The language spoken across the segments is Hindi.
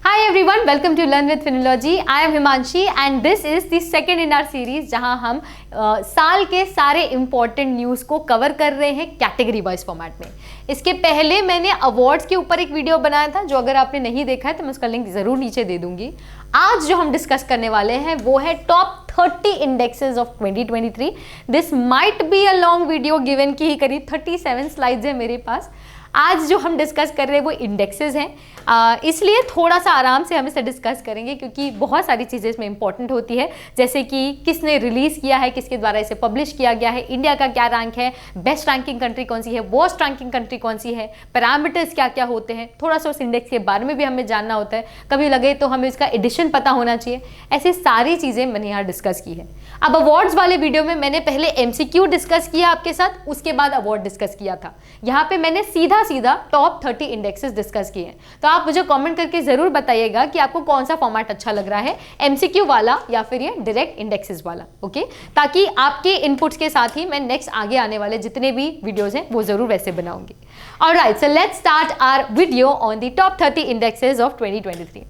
Hi everyone, welcome to Learn with Philology. I am Himanshi and this is the second in our series जहां हम साल के सारे important news को कवर कर रहे हैं कैटेगरी वाइज फॉर्मेट में। इसके पहले मैंने अवार्ड्स के ऊपर एक वीडियो बनाया था, जो अगर आपने नहीं देखा है तो मैं उसका लिंक ज़रूर नीचे दे दूंगी। आज जो हम डिस्कस करने वाले हैं वो है top 30 indexes of 2023। This might be a long video given की करीब 37 स्लाइड्स है मेरे पास। आज जो हम डिस्कस कर रहे हैं वो इंडेक्सेस हैं, इसलिए थोड़ा सा आराम से हम इसे डिस्कस करेंगे क्योंकि बहुत सारी चीज़ें इसमें इंपॉर्टेंट होती है, जैसे कि किसने रिलीज़ किया है, किसके द्वारा इसे पब्लिश किया गया है, इंडिया का क्या रैंक है, बेस्ट रैंकिंग कंट्री कौन सी है, वर्स्ट रैंकिंग कंट्री कौन सी है, पैरामीटर्स क्या क्या होते हैं, थोड़ा सा उस इंडेक्स के बारे में भी हमें जानना होता है, कभी लगे तो हमें इसका एडिशन पता होना चाहिए। ऐसी सारी चीज़ें मैंने यहाँ डिस्कस की है। अब अवार्ड्स वाले वीडियो में मैंने पहले MCQ डिस्कस किया आपके साथ, उसके बाद अवार्ड डिस्कस किया था। यहाँ पे मैंने सीधा टॉप 30 इंडेक्सेस डिस्कस किए हैं। तो आप मुझे कमेंट करके जरूर बताइएगा कि आपको कौन सा फॉर्मेट अच्छा लग रहा है, MCQ वाला या फिर ये डायरेक्ट इंडेक्सेस वाला, ओके? ताकि आपके इनपुट्स के साथ ही मैं नेक्स्ट आगे आने वाले जितने भी वीडियोस हैं वो जरूर वैसे बनाऊंगी। Alright, so let's start our video on the top 30 indexes of 2023।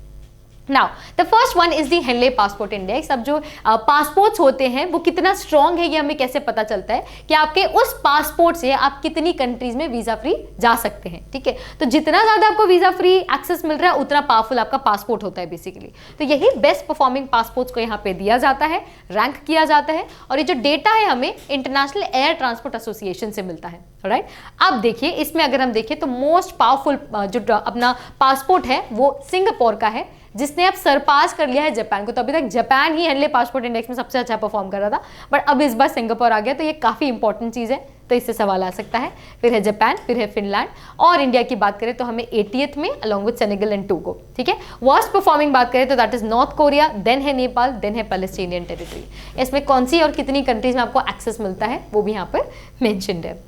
Now the first one is the Henley passport index. अब जो पासपोर्ट्स होते हैं वो कितना स्ट्रॉन्ग है ये हमें कैसे पता चलता है कि आपके उस पासपोर्ट से आप कितनी कंट्रीज में वीजा फ्री जा सकते हैं, ठीक है? तो जितना ज्यादा आपको वीजा फ्री एक्सेस मिल रहा है उतना पावरफुल आपका पासपोर्ट होता है बेसिकली। तो यही बेस्ट परफॉर्मिंग पासपोर्ट्स को यहाँ पे दिया जाता है, रैंक किया जाता है, और ये जो डेटा है हमें इंटरनेशनल एयर ट्रांसपोर्ट एसोसिएशन से मिलता है। राइट, अब देखिए इसमें अगर हम देखें तो मोस्ट पावरफुल जो अपना पासपोर्ट है वो सिंगापुर का है, जिसने अब सरपास कर लिया है जापान को। तो अभी तक जापान ही हेनले पासपोर्ट इंडेक्स में सबसे अच्छा परफॉर्म कर रहा था, बट अब इस बार सिंगापुर आ गया, तो ये काफ़ी इंपॉर्टेंट चीज़ है, तो इससे सवाल आ सकता है। फिर है जापान, फिर है फिनलैंड, और इंडिया की बात करें तो हमें 80th में along with Senegal and Togo, ठीक है? वर्स्ट परफॉर्मिंग बात करें तो that is North Korea, then है नेपाल, देन है पैलेस्टीनियन टेरिटरी। इसमें कौन सी और कितनी कंट्रीज में आपको एक्सेस मिलता है वो भी यहाँ पर मैंशनड है।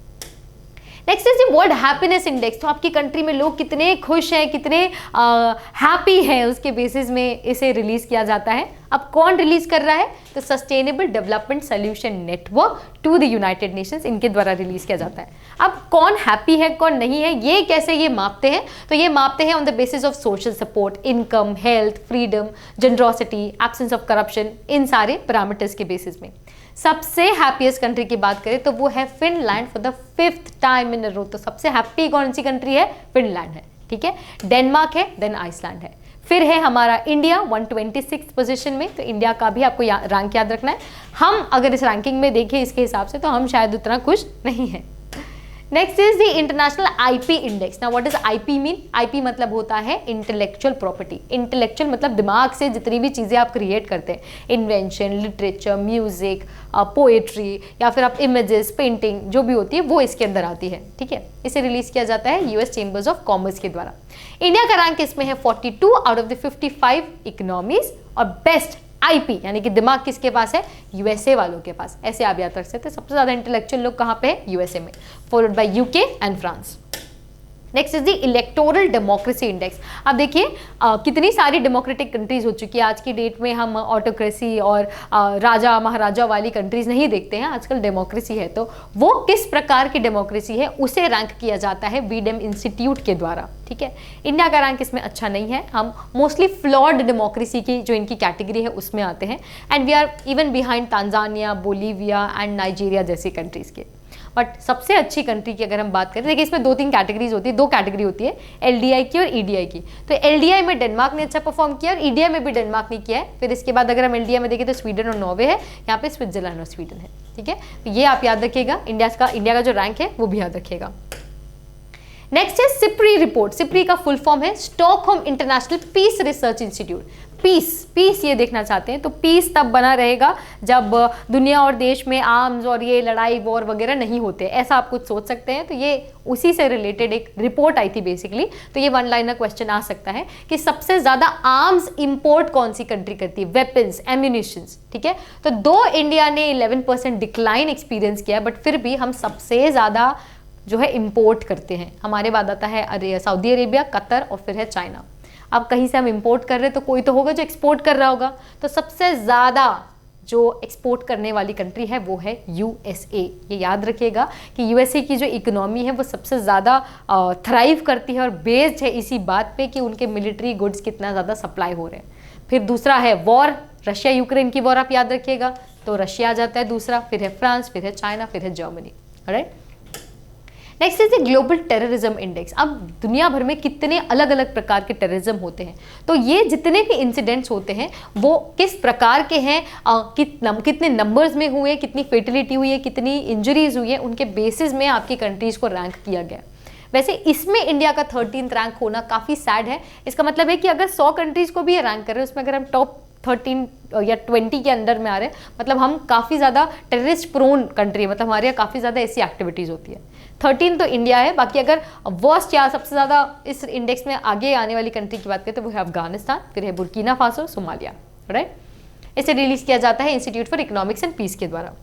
Next is the world happiness index. तो आपकी कंट्री में लोग कितने खुश हैं, कितने हैप्पी हैं, उसके बेसिस में इसे रिलीज किया जाता है। अब कौन रिलीज कर रहा है? तो sustainable development solution network to the United Nations, इनके द्वारा रिलीज किया जाता है। अब कौन हैप्पी है कौन नहीं है ये कैसे ये मापते हैं? तो ये मापते हैं on the basis of social support, income, health, freedom, generosity, absence of corruption, इन सारे पैरामीटर्स के बेसिस में। सबसे हैप्पीएस्ट कंट्री की बात करें तो वो है Finland for the 5th time in a row. तो सबसे हैप्पी कौन सी कंट्री है? फिनलैंड है, ठीक है? डेनमार्क है, देन आइसलैंड है, फिर है हमारा इंडिया 126 पोजीशन में। तो इंडिया का भी आपको रैंक याद रखना है। हम अगर इस रैंकिंग में देखें इसके हिसाब से तो हम शायद उतना खुश नहीं हैं। Next is the international IP index. Now what is IP mean? IP मतलब होता है इंटेलेक्चुअल प्रॉपर्टी। इंटेलेक्चुअल मतलब दिमाग से जितनी भी चीज़ें आप क्रिएट करते हैं, इन्वेंशन, लिटरेचर, म्यूजिक, पोएट्री, या फिर आप इमेजेस, पेंटिंग जो भी होती है वो इसके अंदर आती है, ठीक है? इसे रिलीज किया जाता है US चेंबर्स ऑफ कॉमर्स के द्वारा। इंडिया का रैंक इसमें है 42 आउट ऑफ द 55 इकोनॉमीज, और बेस्ट IP यानी कि दिमाग किसके पास है? USA वालों के पास। ऐसे आप याद रख सकते हैं। सबसे ज्यादा इंटेलेक्चुअल लोग कहाँ पे है? USA में, followed by UK and France. Next is the electoral democracy index. अब देखिए कितनी सारी डेमोक्रेटिक कंट्रीज हो चुकी है। आज की डेट में हम ऑटोक्रेसी और राजा महाराजा वाली कंट्रीज नहीं देखते हैं, आजकल डेमोक्रेसी है। तो वो किस प्रकार की डेमोक्रेसी है उसे रैंक किया जाता है वीडेम इंस्टीट्यूट के द्वारा, ठीक है? इंडिया का रैंक इसमें अच्छा नहीं है। हम मोस्टली फ्लॉड डेमोक्रेसी की जो इनकी कैटेगरी है उसमें आते हैं, and we are even behind Tanzania, Bolivia and Nigeria जैसी कंट्रीज के। बट सबसे अच्छी कंट्री की अगर हम बात करें, देखिए इसमें 2-3 कैटेगरीज होती है, 2 कैटेगरी होती है, LDI की और EDI की। तो LDI में डेनमार्क ने अच्छा परफॉर्म किया और EDI में भी डेनमार्क ने किया है। फिर इसके बाद अगर हम LDI में देखें तो स्वीडन और नॉर्वे है, यहाँ पे स्विट्जरलैंड और स्वीडन है, ठीक है? तो ये आप याद रखिएगा। इंडिया का जो रैंक है वो भी याद रखिएगा। नेक्स्ट है सिप्री रिपोर्ट। सिप्री का फुल फॉर्म है Stockholm International Peace Research Institute. Peace ये देखना चाहते हैं, तो पीस तब बना रहेगा जब दुनिया और देश में आर्म्स और ये लड़ाई वॉर वगैरह नहीं होते, ऐसा आप कुछ सोच सकते हैं। तो ये उसी से रिलेटेड एक रिपोर्ट आई थी बेसिकली। तो ये 1 लाइनर क्वेश्चन आ सकता है कि सबसे ज्यादा आर्म्स इंपोर्ट कौन सी कंट्री करती है? वेपन्स, एम्यूनिशंस, ठीक है? तो दो इंडिया ने 11% डिक्लाइन एक्सपीरियंस किया, बट फिर भी हम सबसे ज्यादा जो है इंपोर्ट करते हैं। हमारे बाद आता है सऊदी अरेबिया, कतर और फिर है चाइना। अब कहीं से हम इंपोर्ट कर रहे हैं तो कोई तो होगा जो एक्सपोर्ट कर रहा होगा। तो सबसे ज़्यादा जो एक्सपोर्ट करने वाली कंट्री है वो है यूएसए। ये याद रखिएगा कि यूएसए की जो इकोनॉमी है वो सबसे ज़्यादा थ्राइव करती है और बेस्ड है इसी बात पे कि उनके मिलिट्री गुड्स कितना ज़्यादा सप्लाई हो रहे हैं। फिर दूसरा है वॉर, रशिया यूक्रेन की वॉर आप याद रखिएगा, तो रशिया आ जाता है दूसरा, फिर है फ्रांस, फिर है चाइना, फिर है Germany. Right, next is the global terrorism index. अब दुनिया भर में कितने अलग अलग प्रकार के टेररिज्म होते हैं, तो ये जितने भी इंसिडेंट्स होते हैं वो किस प्रकार के हैं, कितने नंबर्स में हुए, कितनी फेटिलिटी हुई है, कितनी इंजरीज हुई है, उनके बेसिस में आपकी कंट्रीज को रैंक किया गया। वैसे इसमें इंडिया का 13th रैंक होना काफ़ी सैड है। इसका मतलब है कि अगर 100 कंट्रीज को भी रैंक कर रहे हैं, उसमें अगर हम टॉप 13 या 20 के अंदर में आ रहे हैं, मतलब हम काफ़ी ज़्यादा टेररिस्ट प्रोन कंट्री है, मतलब हमारे यहाँ काफ़ी ज़्यादा ऐसी एक्टिविटीज़ होती है। 13 तो इंडिया है। बाकी अगर वर्स्ट या सबसे ज़्यादा इस इंडेक्स में आगे आने वाली कंट्री की बात करें तो वो है अफगानिस्तान, फिर है बुर्किना फासो, सोमालिया। राइट, इसे रिलीज़ किया जाता है institute for economics and peace के द्वारा।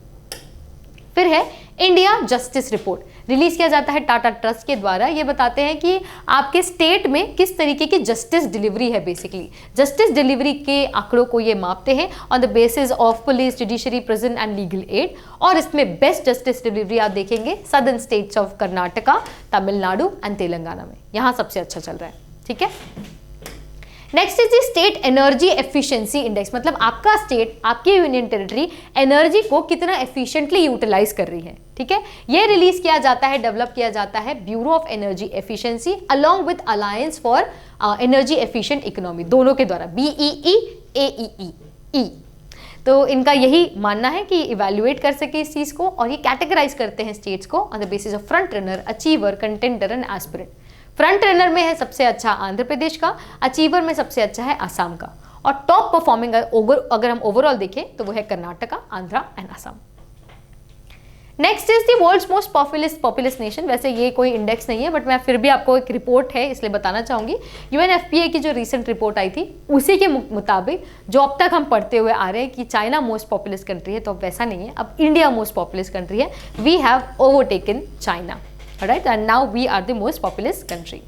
फिर है इंडिया जस्टिस रिपोर्ट, रिलीज किया जाता है टाटा ट्रस्ट के द्वारा। ये बताते हैं कि आपके स्टेट में किस तरीके की जस्टिस डिलीवरी है। बेसिकली जस्टिस डिलीवरी के आंकड़ों को ये मापते हैं on the basis of police, judiciary, prison and legal aid. और इसमें बेस्ट जस्टिस डिलीवरी आप देखेंगे southern states of Karnataka, Tamil Nadu and Telangana में, यहाँ सबसे अच्छा चल रहा है। ठीक है, next is the state energy efficiency index, मतलब आपका स्टेट, आपकी यूनियन टेरिटरी एनर्जी को कितना एफिशिएंटली यूटिलाइज कर रही है। ठीक है, ये रिलीज किया जाता है, डेवलप किया जाता है bureau of energy efficiency along with alliance for energy efficient economy, दोनों के द्वारा, BEE AEE। तो इनका यही मानना है कि इवैल्यूएट कर सके इस चीज़ को, और ये कैटेगराइज करते हैं स्टेट्स को on the basis of front runner, achiever, contender and aspirant. Front runner में है सबसे अच्छा आंध्र प्रदेश का, अचीवर में सबसे अच्छा है आसाम का, और टॉप परफॉर्मिंग अगर हम ओवरऑल देखें तो वो है Karnataka, Andhra and Assam. Next is the world's most populous nation. वैसे ये कोई इंडेक्स नहीं है, बट मैं फिर भी आपको एक रिपोर्ट है इसलिए बताना चाहूंगी। UNFPA की जो रिसेंट रिपोर्ट आई थी उसी के मुताबिक जो अब तक हम पढ़ते हुए आ रहे हैं कि चाइना मोस्ट पॉपुलस कंट्री है, तो अब वैसा नहीं है, अब इंडिया मोस्ट पॉपुलस कंट्री है। We have overtaken China, right, and now we are the most populous country.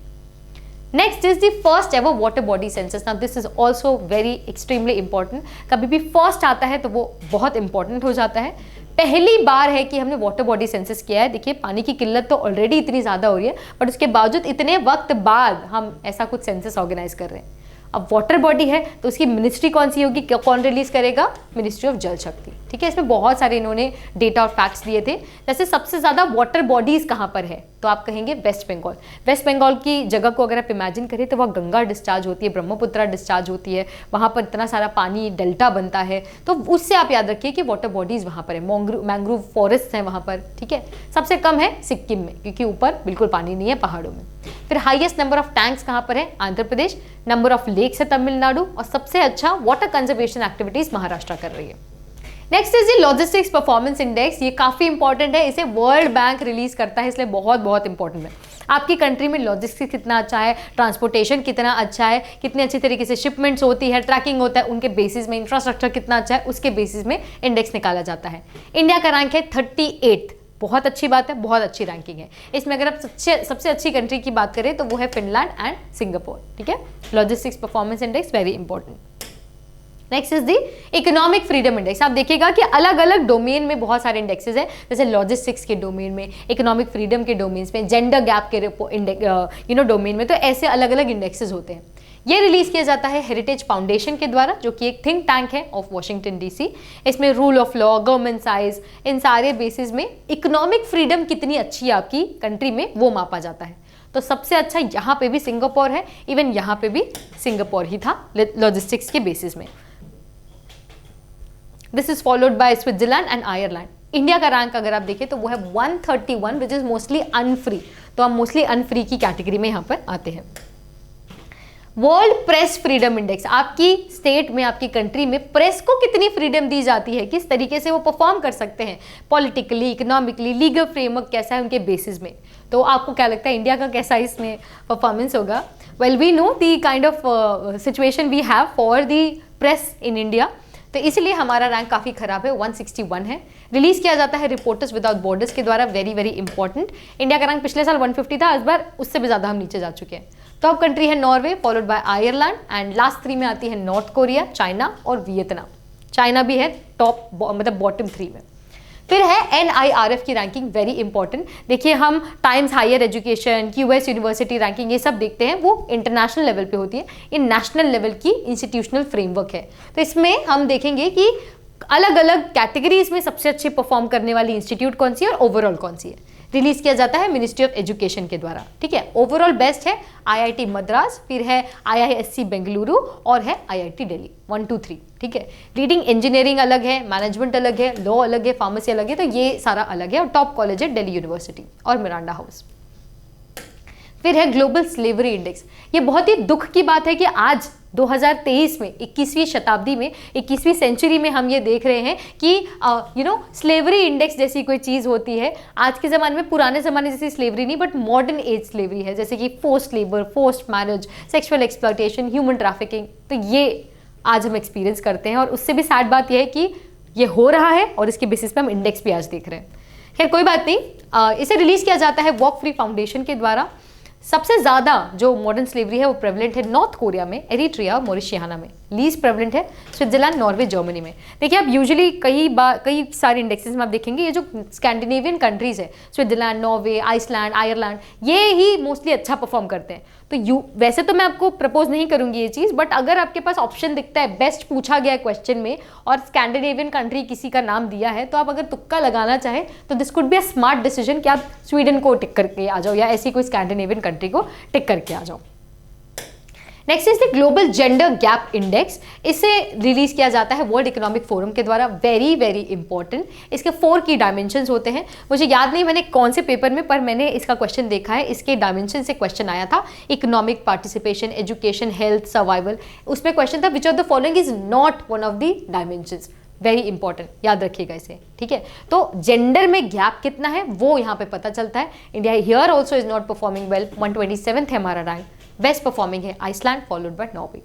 Next is the first ever water body census. Now this is also very extremely important. कभी भी first आता है तो वो बहुत important हो जाता है। पहली बार है कि हमने वाटर बॉडी सेंसस किया है। देखिए पानी की किल्लत तो ऑलरेडी इतनी ज़्यादा हो रही है, बट उसके बावजूद इतने वक्त बाद हम ऐसा कुछ सेंसस ऑर्गेनाइज कर रहे हैं। अब वाटर बॉडी है तो उसकी मिनिस्ट्री कौन सी होगी, कौन रिलीज करेगा, मिनिस्ट्री ऑफ जल शक्ति। ठीक है, इसमें बहुत सारे इन्होंने डेटा और फैक्ट्स दिए थे। जैसे सबसे ज़्यादा वाटर बॉडीज़ कहाँ पर है, तो आप कहेंगे वेस्ट बंगाल। वेस्ट बंगाल की जगह को अगर आप इमेजिन करें तो वहाँ गंगा डिस्चार्ज होती है, ब्रह्मपुत्रा डिस्चार्ज होती है, वहाँ पर इतना सारा पानी डेल्टा बनता है, तो उससे आप याद रखिए कि वाटर बॉडीज़ वहाँ पर है। मैंग्रोव फॉरेस्ट हैं वहाँ पर। ठीक है, सबसे कम है सिक्किम में, क्योंकि ऊपर बिल्कुल पानी नहीं है पहाड़ों में। फिर हाईएस्ट नंबर ऑफ टैंक्स कहाँ पर है, Andhra Pradesh. Number of lakes है तमिलनाडु, और सबसे अच्छा वाटर कंजर्वेशन एक्टिविटीज महाराष्ट्र कर रही है। Next is the logistics performance index. ये काफी इंपॉर्टेंट है, इसे वर्ल्ड बैंक रिलीज करता है, इसलिए बहुत बहुत इंपॉर्टेंट है। आपकी कंट्री में लॉजिस्टिक्स कितना अच्छा है, ट्रांसपोर्टेशन कितना अच्छा है, कितनी अच्छी तरीके से शिपमेंट्स होती है, ट्रैकिंग होता है, उनके बेसिस में इंफ्रास्ट्रक्चर कितना अच्छा है, उसके बेसिस में इंडेक्स निकाला जाता है। इंडिया का रैंक है 38, बहुत अच्छी बात है, बहुत अच्छी रैंकिंग है। इसमें अगर आप सबसे अच्छी कंट्री की बात करें तो वो है फिनलैंड एंड सिंगापुर। ठीक है, logistics performance index very important. Next is the economic freedom index. आप देखिएगा कि अलग अलग डोमेन में बहुत सारे इंडेक्सेस हैं, जैसे लॉजिस्टिक्स के डोमेन में, इकोनॉमिक फ्रीडम के डोमेन्स में, जेंडर गैप के डोमेन में, तो ऐसे अलग अलग इंडेक्सेस होते हैं। ये रिलीज किया जाता है हेरिटेज फाउंडेशन के द्वारा, जो कि एक थिंक टैंक है ऑफ वॉशिंगटन DC। इसमें rule of law, government size, इन सारे बेसिस में इकोनॉमिक फ्रीडम कितनी अच्छी है आपकी कंट्री में वो मापा जाता है। तो सबसे अच्छा यहाँ पे भी सिंगापुर है, इवन यहाँ पे भी सिंगापुर ही था लॉजिस्टिक्स के बेसिस में। This is followed by Switzerland and Ireland. India का रैंक अगर आप देखें तो वो है 131, विच इज मोस्टली अनफ्री, तो हम मोस्टली अनफ्री की कैटेगरी में यहाँ पर आते हैं। वर्ल्ड प्रेस फ्रीडम इंडेक्स, आपकी स्टेट में, आपकी कंट्री में प्रेस को कितनी फ्रीडम दी जाती है, किस तरीके से वो परफॉर्म कर सकते हैं पॉलिटिकली, इकोनॉमिकली, लीगल फ्रेमवर्क कैसा है उनके बेसिस में। तो आपको क्या लगता है इंडिया का कैसा इसमें परफॉर्मेंस होगा? Well we know the kind of situation we have for the press in India, तो इसलिए हमारा रैंक काफ़ी खराब है, 161 है। रिलीज किया जाता है रिपोर्टर्स विदाउट बॉर्डर्स के द्वारा, वेरी वेरी इंपॉर्टेंट। इंडिया का रैंक पिछले साल 150 था, इस बार उससे भी ज़्यादा हम नीचे जा चुके हैं। टॉप कंट्री है Norway, followed by Ireland, and last 3 में आती है नॉर्थ कोरिया, चाइना और वियतनाम। चाइना भी है टॉप मतलब बॉटम 3 में। फिर है NIRF की रैंकिंग, वेरी इंपॉर्टेंट। देखिए हम Times Higher Education, QS university ranking ये सब देखते हैं, वो इंटरनेशनल लेवल पे होती है, ये नेशनल लेवल की इंस्टीट्यूशनल फ्रेमवर्क है। तो इसमें हम देखेंगे कि अलग अलग कैटेगरीज में सबसे अच्छे परफॉर्म करने वाली इंस्टीट्यूट कौन सी है और ओवरऑल कौन सी है। रिलीज किया जाता है मिनिस्ट्री ऑफ एजुकेशन के द्वारा, ठीक है। ओवरऑल बेस्ट है IIT मद्रास, फिर है IISc बेंगलुरु और है IIT दिल्ली, 1 2 3, ठीक है। रीडिंग इंजीनियरिंग अलग है, मैनेजमेंट अलग है, लॉ अलग है, फार्मेसी अलग है, तो ये सारा अलग है। और टॉप कॉलेज है दिल्ली यूनिवर्सिटी और मिरांडा हाउस। फिर है ग्लोबल स्लेवरी इंडेक्स। ये बहुत ही दुख की बात है कि आज 2023 में 21वीं शताब्दी में 21वीं सेंचुरी में हम ये देख रहे हैं कि स्लेवरी इंडेक्स जैसी कोई चीज़ होती है आज के ज़माने में। पुराने ज़माने जैसी स्लेवरी नहीं, बट मॉडर्न एज स्लेवरी है, जैसे कि forced labour, forced marriage, sexual exploitation, human trafficking. तो ये आज हम एक्सपीरियंस करते हैं और उससे भी सैड बात यह है कि ये हो रहा है और इसके बेसिस पे हम इंडेक्स भी आज देख रहे हैं। खैर कोई बात नहीं, इसे रिलीज़ किया जाता है वॉक फ्री फाउंडेशन के द्वारा। सबसे ज़्यादा जो मॉडर्न स्लेवरी है वो प्रेवलेंट है नॉर्थ कोरिया में, एरिट्रिया और मॉरिशियाना में। लीस्ट प्रेवलेंट है स्विट्जरलैंड, नॉर्वे, जर्मनी में। देखिए आप यूजुअली कई सारे इंडेक्सेस में आप देखेंगे ये जो स्कैंडिनेवियन कंट्रीज है, स्विट्जरलैंड, नॉर्वे, आइसलैंड, आयरलैंड, ये ही मोस्टली अच्छा परफॉर्म करते हैं। तो वैसे तो मैं आपको प्रपोज नहीं करूंगी ये चीज़, बट अगर आपके पास ऑप्शन दिखता है, बेस्ट पूछा गया है क्वेश्चन में और स्कैंडिनेवियन कंट्री किसी का नाम दिया है, तो आप अगर तुक्का लगाना चाहें तो this could be a smart decision कि आप स्वीडन को टिक करके आ जाओ या ऐसी कोई स्कैंडिनेवियन कंट्री को टिक करके आ जाओ। Next is the global gender gap index. इसे रिलीज किया जाता है वर्ल्ड इकोनॉमिक फोरम के द्वारा, वेरी वेरी इंपॉर्टेंट। इसके 4 की डायमेंशंस होते हैं। मुझे याद नहीं मैंने कौन से पेपर में, पर मैंने इसका क्वेश्चन देखा है। इसके डायमेंशन से क्वेश्चन आया था, economic participation, education, health, survival. उसमें क्वेश्चन था which of the following is not one of the dimensions. Very important, याद रखिएगा इसे, ठीक है। तो जेंडर में गैप कितना है वो यहाँ पे पता चलता है। India here also is not performing well, 127th है हमारा रैंक। बेस्ट परफॉर्मिंग है Iceland followed by Norway.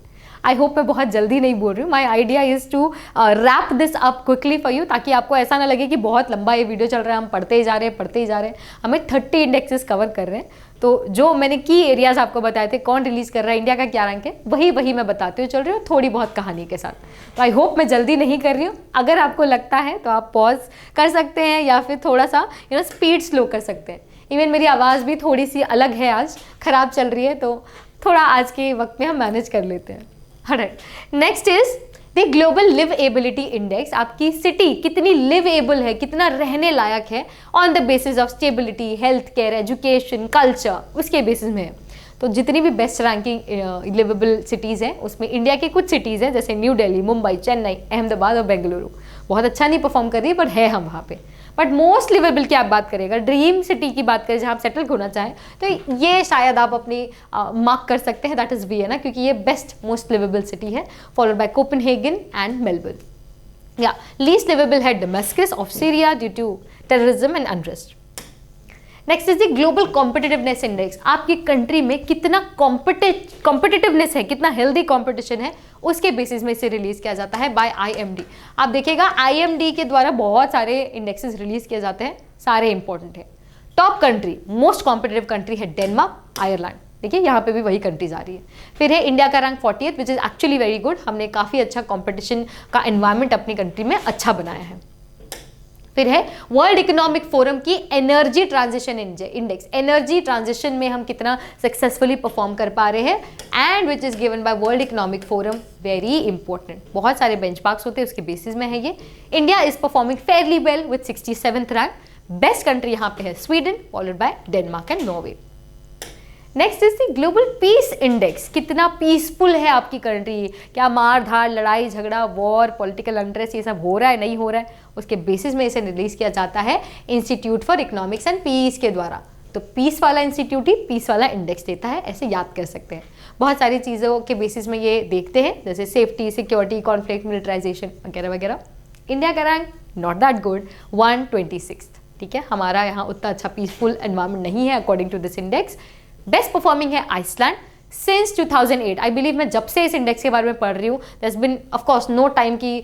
I hope मैं बहुत जल्दी नहीं बोल रही हूँ। My idea is to wrap this up quickly for you, ताकि आपको ऐसा ना लगे कि बहुत लंबा ये वीडियो चल रहा है, हम पढ़ते ही जा रहे हैं। हमें 30 इंडेक्सेस कवर कर रहे हैं। तो जो मैंने की एरियाज आपको बताए थे, कौन रिलीज कर रहा है, इंडिया का क्या रैंक है, वही मैं बताते हुए चल रही हूँ, थोड़ी बहुत कहानी के साथ। तो आई होप मैं जल्दी नहीं कर रही हूँ। अगर आपको लगता है तो आप पॉज कर सकते हैं या फिर थोड़ा सा स्पीड स्लो कर सकते हैं। इवन मेरी आवाज़ भी थोड़ी सी अलग है, आज ख़राब चल रही है, तो थोड़ा आज के वक्त में हम मैनेज कर लेते हैं। Alright, next is the global liveability index. आपकी सिटी कितनी लिवएबल है, कितना रहने लायक है, on the basis of stability, health care, education, culture, उसके बेसिस में है। तो जितनी भी बेस्ट रैंकिंग लिवेबल सिटीज़ हैं उसमें इंडिया की कुछ सिटीज़ हैं जैसे न्यू दिल्ली, मुंबई, चेन्नई, अहमदाबाद और बेंगलुरु बहुत अच्छा नहीं परफॉर्म कर रही है, बट है हम वहाँ पे। बट मोस्ट लिवेबल की आप बात करेगा, ड्रीम सिटी की बात करें जहाँ आप सेटल होना चाहें, तो ये शायद आप अपनी मार्क कर सकते हैं, दैट इज़ वियना, क्योंकि ये बेस्ट मोस्ट लिवेबल सिटी है, followed by Copenhagen and Melbourne. या लीस्ट लिवेबल है Damascus of Syria due to terrorism and unrest. Next is the global competitiveness index. आपकी कंट्री में कितना कॉम्पिटिटिवनेस है, कितना हेल्दी कॉम्पिटिशन है, उसके बेसिस में इसे रिलीज किया जाता है बाय IMD। आप देखिएगा IMD के द्वारा बहुत सारे इंडेक्सेस रिलीज किए जाते हैं, सारे इंपॉर्टेंट है। Top country, most competitive country है डेनमार्क, आयरलैंड। देखिए यहाँ पे भी वही कंट्रीज आ रही है। फिर है इंडिया का rank 40th, which is actually very good. हमने काफ़ी अच्छा कॉम्पिटिशन का एनवायरमेंट अपनी कंट्री में अच्छा बनाया है। फिर है वर्ल्ड इकोनॉमिक फोरम की energy transition index. Energy transition में हम कितना सक्सेसफुली परफॉर्म कर पा रहे हैं, and which is given by world economic forum, very important. बहुत सारे बेंचमार्क्स होते हैं, उसके बेसिस में है ये। India is performing fairly well with 67th rank. Best country यहाँ पे है Sweden, followed by Denmark and Norway. Next is the global peace index. कितना पीसफुल है आपकी कंट्री, क्या मार धाड़, लड़ाई झगड़ा, वॉर, पॉलिटिकल अनरेस्ट ये सब हो रहा है, नहीं हो रहा है, उसके बेसिस में इसे रिलीज किया जाता है institute for economics and peace के द्वारा। तो पीस वाला इंस्टीट्यूट ही पीस वाला इंडेक्स देता है, ऐसे याद कर सकते हैं। बहुत सारी चीज़ों के बेसिस में ये देखते हैं, जैसे सेफ्टी, सिक्योरिटी, कॉन्फ्लिक्ट, मिलिटराइजेशन वगैरह वगैरह। इंडिया का rank not that good, 126th। ठीक है, हमारा यहाँ उतना अच्छा पीसफुल एनवायरमेंट नहीं है according to this index. Best performing है आइसलैंड सिंस 2008। आई बिलीव मैं जब से इस इंडेक्स के बारे में पढ़ रही हूँ, दस बिन ऑफकोर्स नो टाइम की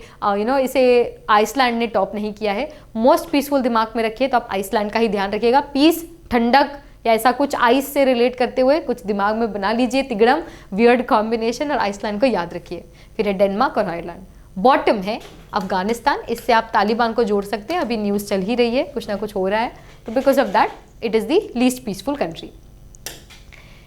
इसे आइसलैंड ने टॉप नहीं किया है। मोस्ट पीसफुल दिमाग में रखिए तो आप आइसलैंड का ही ध्यान रखिएगा। पीस, ठंडक या ऐसा कुछ आइस से रिलेट करते हुए कुछ दिमाग में बना लीजिए, तिगड़म, वियर्ड कॉम्बिनेशन, और आइसलैंड को याद रखिए। फिर है डेनमार्क और आयरलैंड। बॉटम है अफगानिस्तान, इससे आप तालिबान को जोड़ सकते हैं, अभी न्यूज़ चल ही रही है, कुछ ना कुछ हो रहा है, तो because of that it is the least peaceful country.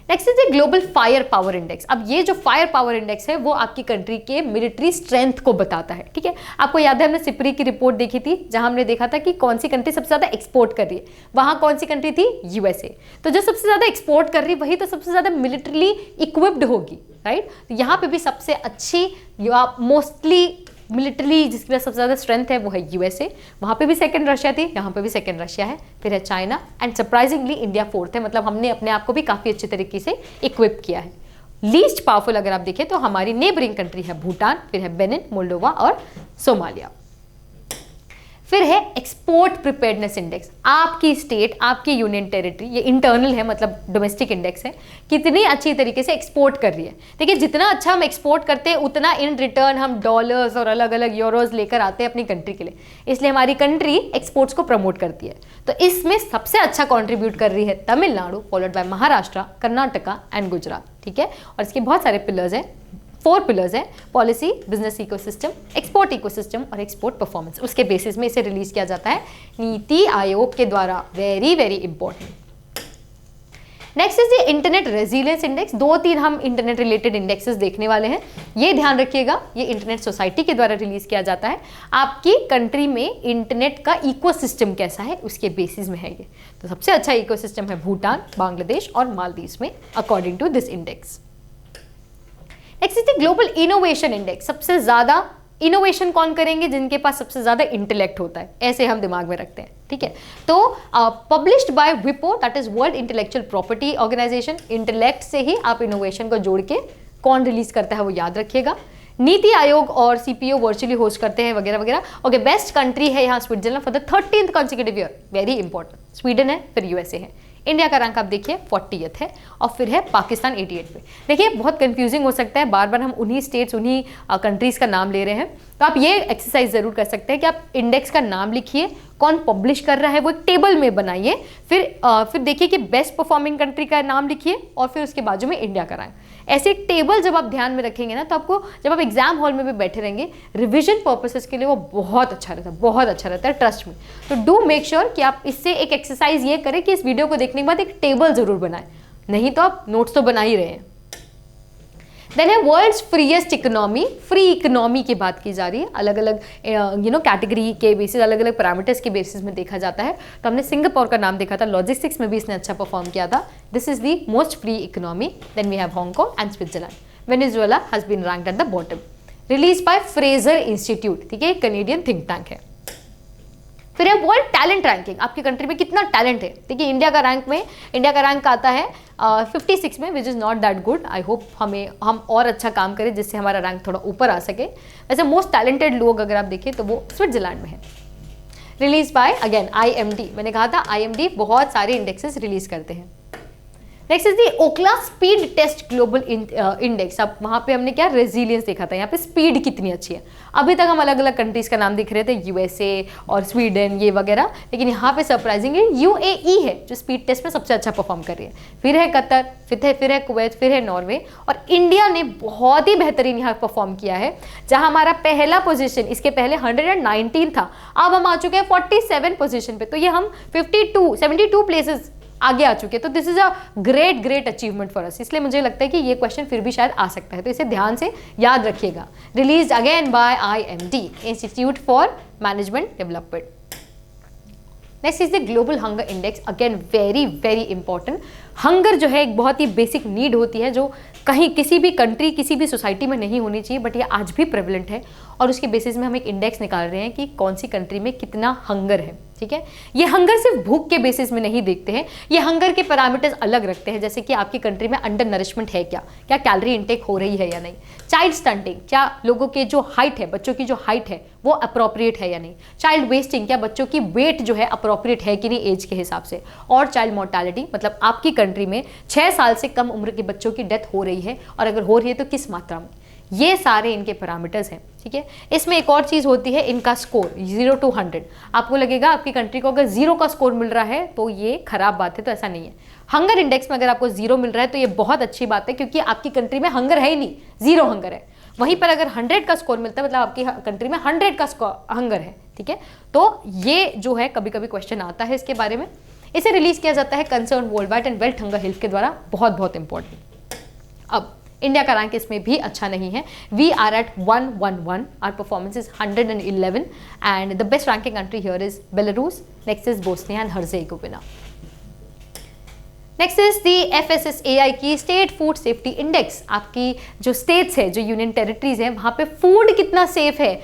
Next is the global fire power index. अब ये जो फायर पावर इंडेक्स है वो आपकी कंट्री के मिलिट्री स्ट्रेंथ को बताता है, ठीक है। आपको याद है हमने सिपरी की रिपोर्ट देखी थी जहां हमने देखा था कि कौन सी कंट्री सबसे ज्यादा एक्सपोर्ट कर रही है, वहां कौन सी कंट्री थी, यूएसए। तो जो सबसे ज्यादा एक्सपोर्ट कर रही वही तो सबसे ज्यादा मिलिट्रीली इक्विप्ड होगी, राइट। तो यहाँ पे भी सबसे अच्छी मोस्टली मिलिट्री जिसके पास सबसे ज़्यादा स्ट्रेंथ है वो है यूएसए, वहाँ पे भी सेकंड रशिया थी, यहाँ पे भी सेकंड रशिया है, फिर है China and surprisingly India fourth है। मतलब हमने अपने आप को भी काफ़ी अच्छे तरीके से इक्विप किया है। लीस्ट पावरफुल अगर आप देखें तो हमारी नेबरिंग कंट्री है भूटान, फिर है बेनिन, मोल्डोवा और सोमालिया। फिर है एक्सपोर्ट प्रिपेयर्डनेस इंडेक्स। आपकी स्टेट, आपकी यूनियन टेरिटरी, ये इंटरनल है मतलब डोमेस्टिक इंडेक्स है, कितनी अच्छी तरीके से एक्सपोर्ट कर रही है। देखिए जितना अच्छा हम एक्सपोर्ट करते हैं उतना इन रिटर्न हम डॉलर्स और अलग अलग यूरोज लेकर आते हैं अपनी कंट्री के लिए, इसलिए हमारी कंट्री एक्सपोर्ट्स को प्रमोट करती है। तो इसमें सबसे अच्छा कॉन्ट्रीब्यूट कर रही है Tamil Nadu, followed by Maharashtra, Karnataka and Gujarat, ठीक है। और इसके बहुत सारे पिलर्स हैं, 4 पिलर्स हैं, policy, business ecosystem, export ecosystem और एक्सपोर्ट परफॉर्मेंस। उसके बेसिस में इसे रिलीज किया जाता है नीति आयोग के द्वारा, very very important. Next is the internet resilience index. 2-3 हम इंटरनेट रिलेटेड इंडेक्सेस देखने वाले हैं, ये ध्यान रखिएगा, ये इंटरनेट सोसाइटी के द्वारा रिलीज किया जाता है। आपकी कंट्री में इंटरनेट का इकोसिस्टम कैसा है उसके बेसिस में है ये। तो सबसे अच्छा इकोसिस्टम है भूटान, बांग्लादेश और मालदीव्स में according to this index. Next is the global innovation index. सबसे ज्यादा इनोवेशन कौन करेंगे, जिनके पास सबसे ज्यादा इंटेलेक्ट होता है, ऐसे हम दिमाग में रखते हैं, ठीक है। तो पब्लिश्ड बाय विपो, that is world intellectual property organisation. Intellect से ही आप इनोवेशन को जोड़ के कौन रिलीज करता है वो याद रखिएगा। नीति आयोग और सीपीओ वर्चुअली होस्ट करते हैं वगैरह वगैरह। ओके, बेस्ट कंट्री है यहाँ Switzerland for the 13th consecutive year, very important. Sweden है, फिर यूएसए है। इंडिया का रैंक आप देखिए 40th है और फिर है पाकिस्तान 88 पे। देखिए बहुत कंफ्यूजिंग हो सकता है, बार बार हम उन्हीं स्टेट्स, उन्हीं कंट्रीज़ का नाम ले रहे हैं। तो आप ये एक्सरसाइज ज़रूर कर सकते हैं कि आप इंडेक्स का नाम लिखिए, कौन पब्लिश कर रहा है वो एक टेबल में बनाइए, फिर देखिए कि बेस्ट परफॉर्मिंग कंट्री का नाम लिखिए और फिर उसके बाजू में इंडिया का रैंक। ऐसे एक टेबल जब आप ध्यान में रखेंगे ना, तो आपको जब आप एग्जाम हॉल में भी बैठे रहेंगे रिविजन पर्पसेस के लिए वो बहुत अच्छा रहता है, बहुत अच्छा रहता है, ट्रस्ट में। तो डू मेक श्योर कि आप इससे एक एक्सरसाइज ये करें कि इस वीडियो को देखने के बाद एक टेबल जरूर बनाएं, नहीं तो आप नोट्स तो बना ही रहे हैं। देन है world's freest economy. Free economy की बात की जा रही है, अलग अलग कैटेगरी के बेसिस, अलग अलग पैरामीटर्स के बेसिस में देखा जाता है। तो हमने सिंगापुर का नाम देखा था, लॉजिस्टिक्स में भी इसने अच्छा परफॉर्म किया था। This is the most free economy. Then we have Hong Kong and Switzerland. Venezuela has been ranked at the bottom, release by Fraser Institute, ठीक है, कनेडियन थिंक टैंक है। फिर है वर्ल्ड टैलेंट रैंकिंग, आपकी कंट्री में कितना टैलेंट है। देखिए इंडिया का रैंक आता है 56 में, which is not that good. I hope हम और अच्छा काम करें जिससे हमारा रैंक थोड़ा ऊपर आ सके। वैसे मोस्ट टैलेंटेड लोग अगर आप देखें तो वो स्विट्जरलैंड में है। रिलीज बाय अगेन IMD, मैंने कहा था IMD बहुत सारे इंडेक्सेस रिलीज करते हैं। Next is the Ookla speed test global index. अब वहाँ पे हमने क्या रेजिलियंस देखा था, यहाँ पे स्पीड कितनी अच्छी है। अभी तक हम अलग अलग कंट्रीज का नाम दिख रहे थे, यूएसए और स्वीडन ये वगैरह, लेकिन यहाँ पे सरप्राइजिंगली UAE है जो स्पीड टेस्ट में सबसे अच्छा परफॉर्म कर रही है। फिर है कतर, फिर है कुवैत, फिर है नॉर्वे, और इंडिया ने बहुत ही बेहतरीन यहाँ परफॉर्म किया है। जहाँ हमारा पहला पोजिशन इसके पहले 119 था, अब हम आ चुके हैं 47 पोजिशन पे। तो ये हम 72 प्लेसेस आगे आ चुके हैं। तो this is a great achievement for us. इसलिए मुझे लगता है कि ये क्वेश्चन फिर भी शायद आ सकता है, तो इसे ध्यान से याद रखिएगा। Release again by IMD, institute for management development. Next is the global hunger index, again very important. Hunger जो है एक बहुत ही बेसिक नीड होती है जो कहीं किसी भी कंट्री, किसी भी सोसाइटी में नहीं होनी चाहिए, बट ये आज भी प्रेवलेंट है। और उसके बेसिस में हम एक इंडेक्स निकाल रहे हैं कि कौन सी कंट्री में कितना हंगर है, ठीक है। ये हंगर सिर्फ भूख के बेसिस में नहीं देखते हैं, ये हंगर के पैरामीटर्स अलग रखते हैं। जैसे कि आपकी कंट्री में अंडर नरिशमेंट है क्या कैलोरी इंटेक हो रही है या नहीं, चाइल्ड स्टंटिंग, क्या लोगों के जो हाइट है, बच्चों की जो हाइट है वो अप्रोप्रिएट है या नहीं, चाइल्ड वेस्टिंग, क्या बच्चों की वेट जो है अप्रोप्रिएट है कि नहीं एज के हिसाब से, और चाइल्ड मोर्टालिटी, मतलब आपकी कंट्री में 6 साल से कम उम्र के बच्चों की डेथ हो रही है, और अगर हो रही है तो किस मात्रा में। ये सारे इनके पैरामीटर्स हैं, ठीक है। इसमें एक और चीज़ होती है, इनका स्कोर 0 to 100। आपको लगेगा आपकी कंट्री को अगर 0 का स्कोर मिल रहा है तो ये खराब बात है, तो ऐसा नहीं है। हंगर इंडेक्स में अगर आपको 0 मिल रहा है तो ये बहुत अच्छी बात है, क्योंकि आपकी कंट्री में हंगर है ही नहीं, 0 हंगर है। वहीं पर अगर 100 का स्कोर मिलता है मतलब आपकी कंट्री में 100 का हंगर है, ठीक है। तो ये जो है कभी कभी क्वेश्चन आता है इसके बारे में। इसे रिलीज किया जाता है concern world wide and world hunger health के द्वारा, बहुत इंपॉर्टेंट। अब इंडिया का रैंक इसमें भी अच्छा नहीं है, we are at 111, our performance is 111 and the best ranking country here is Belarus, next is Bosnia and Herzegovina. Next is the FSSAI की स्टेट फूड सेफ्टी इंडेक्स। आपकी जो स्टेट्स है, जो यूनियन टेरिटरीज है, वहाँ पे फूड कितना सेफ है,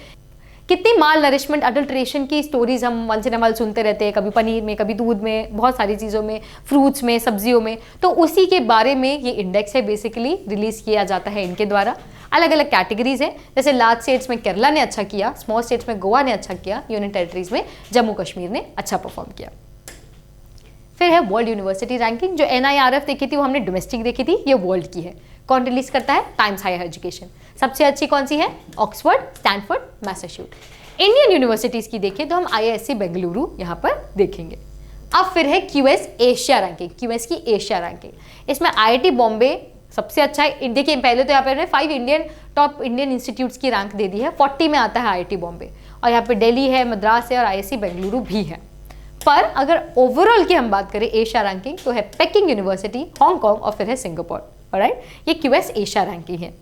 कितनी माल नरिशमेंट अडल्ट्रेशन की स्टोरीज हम वंस इन अ व्हाइल सुनते रहते हैं, कभी पनीर में, कभी दूध में, बहुत सारी चीज़ों में, फ्रूट्स में, सब्जियों में। तो उसी के बारे में ये इंडेक्स है बेसिकली, रिलीज किया जाता है इनके द्वारा। अलग अलग कैटेगरीज है, जैसे लार्ज स्टेट्स में केरला ने अच्छा किया, स्मॉल स्टेट्स में गोवा ने अच्छा किया, यूनियन टेरिटरीज में जम्मू कश्मीर ने अच्छा परफॉर्म किया। फिर है वर्ल्ड यूनिवर्सिटी रैंकिंग, जो NIRF देखी थी वो हमने डोमेस्टिक देखी थी, ये वर्ल्ड की है। कौन रिलीज करता है? Times Higher Education. सबसे अच्छी कौन सी है? Oxford, Stanford, Massachusetts. Indian universities की देखें तो हम IISc बेंगलुरु यहाँ पर देखेंगे। अब फिर है QS एशिया रैंकिंग, QS की एशिया रैंकिंग। इसमें IIT बॉम्बे सबसे अच्छा है। देखिए पहले तो यहाँ पे 5 टॉप इंडियन इंस्टीट्यूट्स की रैंक दे दी है, 40 में आता है IIT बॉम्बे, और यहाँ पे दिल्ली है, मद्रास है और IISc बेंगलुरु भी है। पर अगर ओवरऑल की हम बात करें एशिया रैंकिंग तो है पेकिंग यूनिवर्सिटी, हांगकांग और फिर है सिंगापुर। ऑलराइट, ये QS एशिया रैंकिंग है।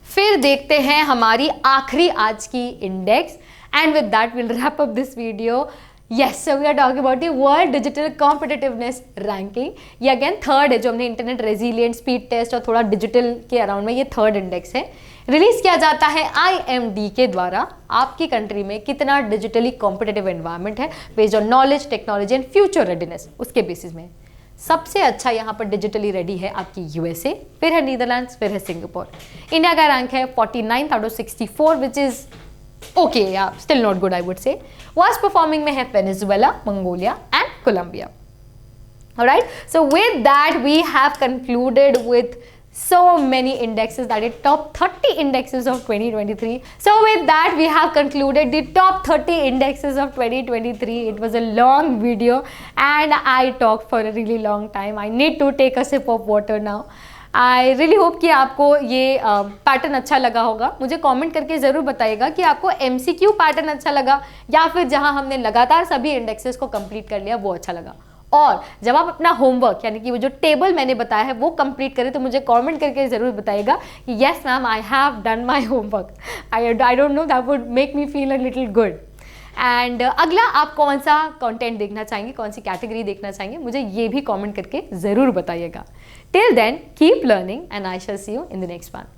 फिर देखते हैं हमारी आखिरी आज की index, and with that will wrap up this video. Yes, so we are talking about the world digital competitiveness ranking. ये अगेन थर्ड है, जो हमने इंटरनेट रेजिलियंट, स्पीड टेस्ट और थोड़ा डिजिटल के अराउंड में, ये थर्ड इंडेक्स है। रिलीज किया जाता है IMD के द्वारा। आपकी कंट्री में कितना डिजिटली कॉम्पिटिटिव एनवायरनमेंट है based on knowledge, technology and future readiness, उसके बेसिस में। सबसे अच्छा यहाँ पर डिजिटली रेडी है आपकी USA, फिर है नीदरलैंड्स, फिर है सिंगापुर। इंडिया का रैंक है 49th out of 64 which is okay, still not good I would say. Worst performing में है Venezuela, Mongolia and Colombia. Alright, so with that we have concluded with so many indexes, that is top 30 indexes of 2023. So with that we have concluded the top 30 indexes of 2023. It was a long video and I talked for a really long time. I need to take a sip of water now. I really hope कि आपको ये पैटर्न अच्छा लगा होगा। मुझे कमेंट करके ज़रूर बताइएगा कि आपको MCQ पैटर्न अच्छा लगा या फिर जहाँ हमने लगातार सभी इंडेक्सेस को कंप्लीट कर लिया वो अच्छा लगा। और जब आप अपना होमवर्क यानी कि वो जो टेबल मैंने बताया है वो कंप्लीट करें तो मुझे कमेंट करके ज़रूर बताइएगा कि yes ma'am I have done my homework. I don't know, that would make me feel a little good. And अगला आप कौन सा कंटेंट देखना चाहेंगे, कौन सी कैटेगरी देखना चाहेंगे, मुझे ये भी कमेंट करके ज़रूर बताइएगा। Till then keep learning and I shall see you in the next one.